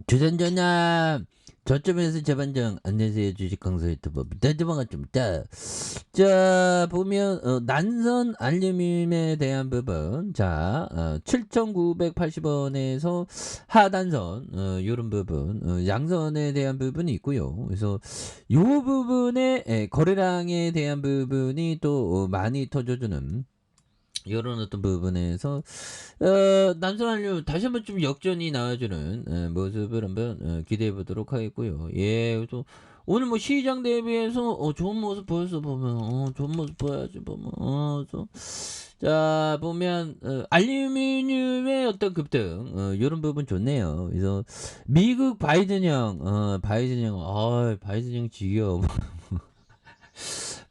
주전전화 저점에서 재반정 안녕하세요 주식강사 유튜버 대대방아 좀 있다. 자 보면 난선 알루미늄에 대한 부분 자 7,980원에서 하단선 요런 부분 양선에 대한 부분이 있고요. 그래서 요 부분에 거래량에 대한 부분이 또 많이 터져주는 이런 어떤 부분에서 남성한류 다시 한번 좀 역전이 나와주는 모습을 한번 기대해 보도록 하겠고요. 예, 또 오늘 뭐 시장 대비해서 좋은 모습 보였어 보면 좋은 모습 보여야지 보면 자 보면 알루미늄의 어떤 급등 이런 부분 좋네요. 그래서 미국 바이든 형 지겨워.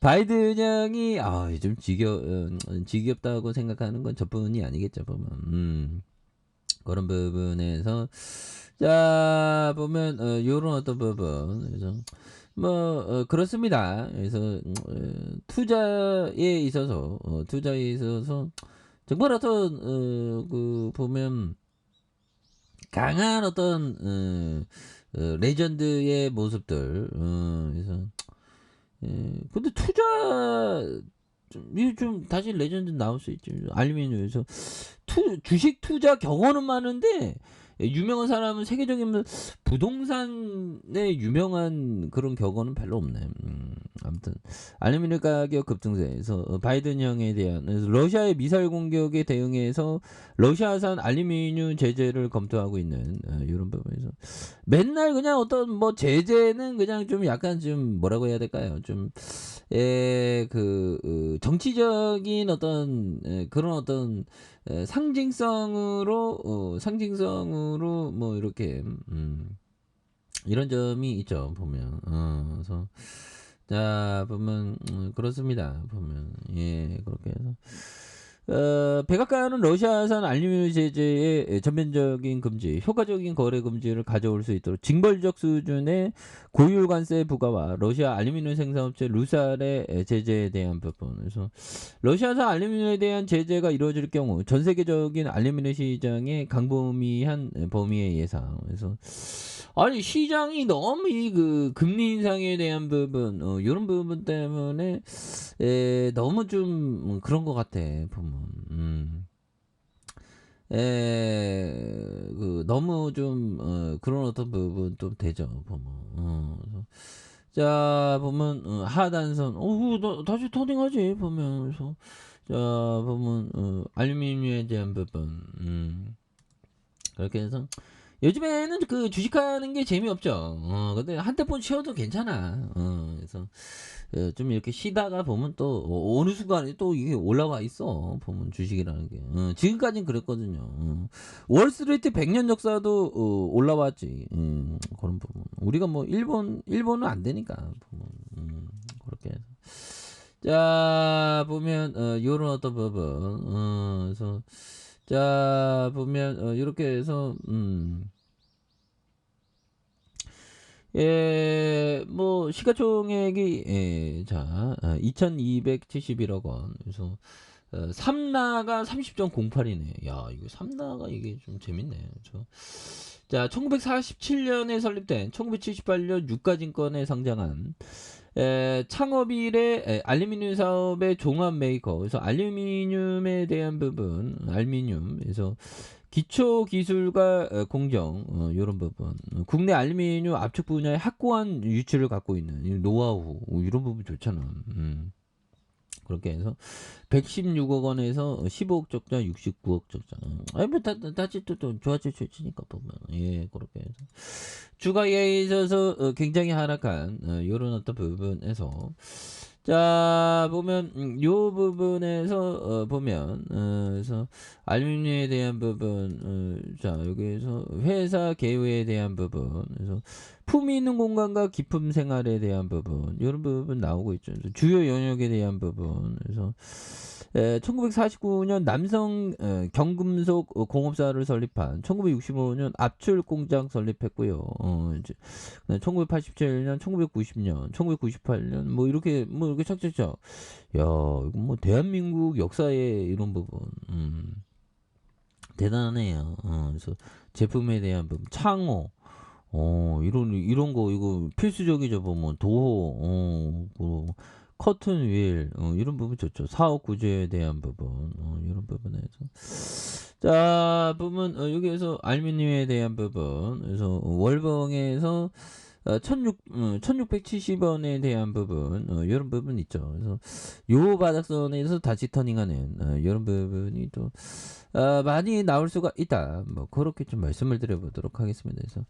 바이든 형이 좀 지겹다고 생각하는 건 저뿐이 아니겠죠 보면 그런 부분에서 자 보면 요런 어떤 부분 그래서 뭐 그렇습니다. 그래서 투자에 있어서 정말 어떤 그 보면 강한 어떤 레전드의 모습들 그래서 근데 이게 좀 다시 레전드 나올 수 있죠. 알루미늄에서 주식 투자 경험은 많은데 유명한 사람은 세계적인 부동산에 유명한 그런 격언은 별로 없네. 아무튼 알루미늄 가격 급등세에서 바이든 형에 대한 러시아의 미사일 공격에 대응해서 러시아산 알루미늄 제재를 검토하고 있는 이런 부분에서 맨날 그냥 어떤 뭐 제재는 그냥 좀 약간 좀 뭐라고 해야 될까요? 좀 정치적인 어떤 그런 어떤 상징성으로 뭐 이렇게 이런 점이 있죠 보면 그래서 자 보면 그렇습니다 보면 예 그렇게 해서 백악관은 러시아산 알루미늄 제재의 전면적인 금지, 효과적인 거래 금지를 가져올 수 있도록 징벌적 수준의 고율 관세 부과와 러시아 알루미늄 생산업체 루살의 제재에 대한 부분. 그래서 러시아산 알루미늄에 대한 제재가 이루어질 경우 전 세계적인 알루미늄 시장의 광범위한 범위의 예상. 그래서 아니 시장이 너무 이 그 금리 인상에 대한 부분 이런 부분 때문에 너무 좀 그런 것 같아 보면 너무 좀 그런 어떤 부분 좀 되죠 보면 자 보면 하단선 다시 터닝하지 보면 그래서 자 보면 알루미늄에 대한 부분 그렇게 해서 요즘에는 그 주식하는 게 재미없죠. 근데 한때 폰 쉬어도 괜찮아. 그래서 좀 이렇게 쉬다가 보면 또 어느 순간에 또 이게 올라와 있어. 보면 주식이라는 게. 지금까지는 그랬거든요. 월스트리트 100년 역사도 올라왔지. 그런 부분. 우리가 뭐 일본은 안 되니까 보면 그렇게 해서. 자 보면 요런 어떤 부분. 그래서 자 보면 이렇게 해서 뭐 시가총액이 자 2,271억 원. 그래서 삼나가 30.08이네. 야, 이거 삼나가 이게 좀 재밌네. 그렇죠? 자, 1947년에 설립된 1978년 유가증권에 상장한 창업 이래 알루미늄 사업의 종합 메이커. 그래서 알루미늄에 대한 부분, 알루미늄. 그래서 기초 기술과 공정 이런 부분. 국내 알루미늄 압축 분야의 확고한 유치를 갖고 있는 이 노하우 이런 부분 좋잖아. 그렇게 해서 116억 원에서 15억 적자, 69억 적자. 뭐 다시 또 좋아질 수 있으니까 보면 그렇게 해서 주가에 있어서 굉장히 하락한 이런 어떤 부분에서 자 보면 요 부분에서 보면 그래서 알루미늄에 대한 부분 자 여기에서 회사 개요에 대한 부분 그래서 품위 있는 공간과 기품 생활에 대한 부분 이런 부분 나오고 있죠. 주요 영역에 대한 부분 그래서 1949년 남성 경금속 공업사를 설립한 1965년 압출 공장 설립했고요. 이제 1987년, 1990년, 1998년 뭐 이렇게 착착착. 야, 이거 뭐 대한민국 역사의 이런 부분 대단하네요. 그래서 제품에 대한 부분 창호 이런 거 이거 필수적이죠. 보면 도어, 뭐 커튼 윌, 이런 부분 좋죠. 사업 구조에 대한 부분, 이런 부분에서 자 보면 여기에서 알루미늄에 대한 부분, 그래서 월봉에서 1670원에 대한 부분, 요런 부분 있죠. 그래서 요 바닥선에서 다시 터닝하는 요런 부분이 또 많이 나올 수가 있다. 뭐 그렇게 좀 말씀을 드려보도록 하겠습니다. 그래서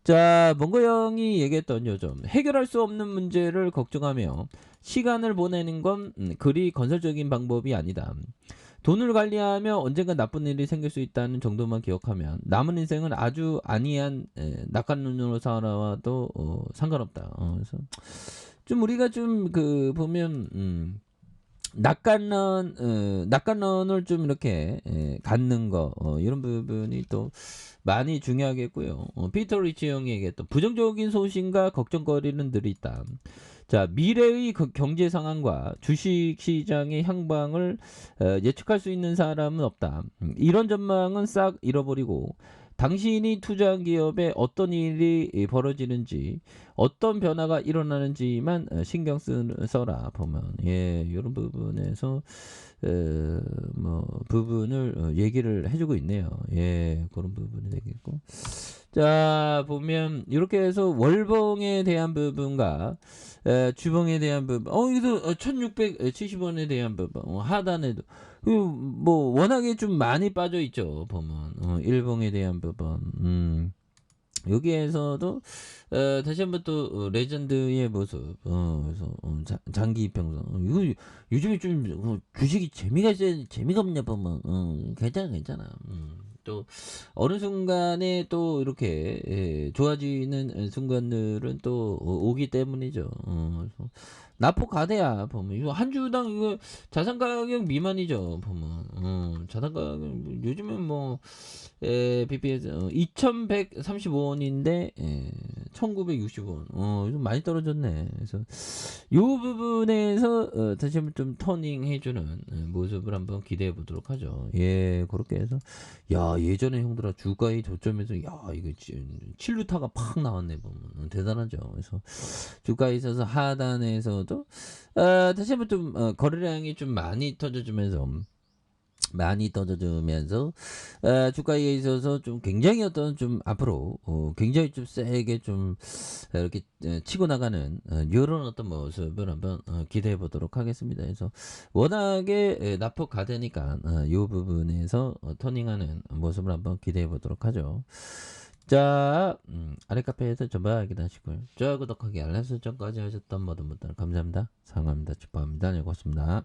자 몽고 형이 얘기했던 요점, 해결할 수 없는 문제를 걱정하며 시간을 보내는 건 그리 건설적인 방법이 아니다. 돈을 관리하며 언젠가 나쁜 일이 생길 수 있다는 정도만 기억하면 남은 인생은 아주 안이한 낙관론으로 살아와도 상관없다. 그래서 좀 우리가 좀 그 보면 낙관론을 좀 이렇게 갖는 거, 이런 부분이 또 많이 중요하겠고요. 피터 리치 형이 얘기했던 부정적인 소신과 걱정거리는 늘 있다. 자, 미래의 경제 상황과 주식 시장의 향방을 예측할 수 있는 사람은 없다. 이런 전망은 싹 잃어버리고 당신이 투자한 기업에 어떤 일이 벌어지는지, 어떤 변화가 일어나는지만 신경 써라. 보면 이런 부분에서 뭐 부분을 얘기를 해주고 있네요. 그런 부분이 되겠고. 자 보면 이렇게 해서 월봉에 대한 부분과 주봉에 대한 부분, 여기서 1670원에 대한 부분, 하단에도 뭐 워낙에 좀 많이 빠져 있죠. 보면 일봉에 대한 부분, 여기에서도 다시 한번 또 레전드의 모습, 그래서 장기 이평선, 이거 요즘에 좀 주식이 재미가 없냐 보면 괜찮아. 또 어느 순간에 또 이렇게 좋아지는 순간들은 또 오기 때문이죠. 그래서 나포 가대야 보면 이거 한 주당 이거 자산 가격 미만이죠. 보면 자산 가격 요즘은 뭐 BPS 2,135원인데 1,960원. 좀 많이 떨어졌네. 그래서 요 부분에서 다시 한번 좀 터닝 해주는 모습을 한번 기대해 보도록 하죠. 그렇게 해서 야 예전에 형들아 주가의 저점에서 야 이거 칠루타가 팍 나왔네 보면 대단하죠. 그래서 주가에 있어서 하단에서도 다시 한번 좀 거래량이 좀 많이 터져주면서 주가에 있어서 좀 굉장히 어떤 좀 앞으로 굉장히 좀 세게 좀 이렇게 치고 나가는 이런 어떤 모습을 한번 기대해 보도록 하겠습니다. 그래서 워낙에 납폭 가되니까 이 부분에서 터닝하는 모습을 한번 기대해 보도록 하죠. 자, 아래 카페에서 전부 확인하시고요. 좋아요, 구독하기, 알람 설정까지 하셨던 모든 분들 감사합니다. 사랑합니다. 축복합니다. 네, 고맙습니다.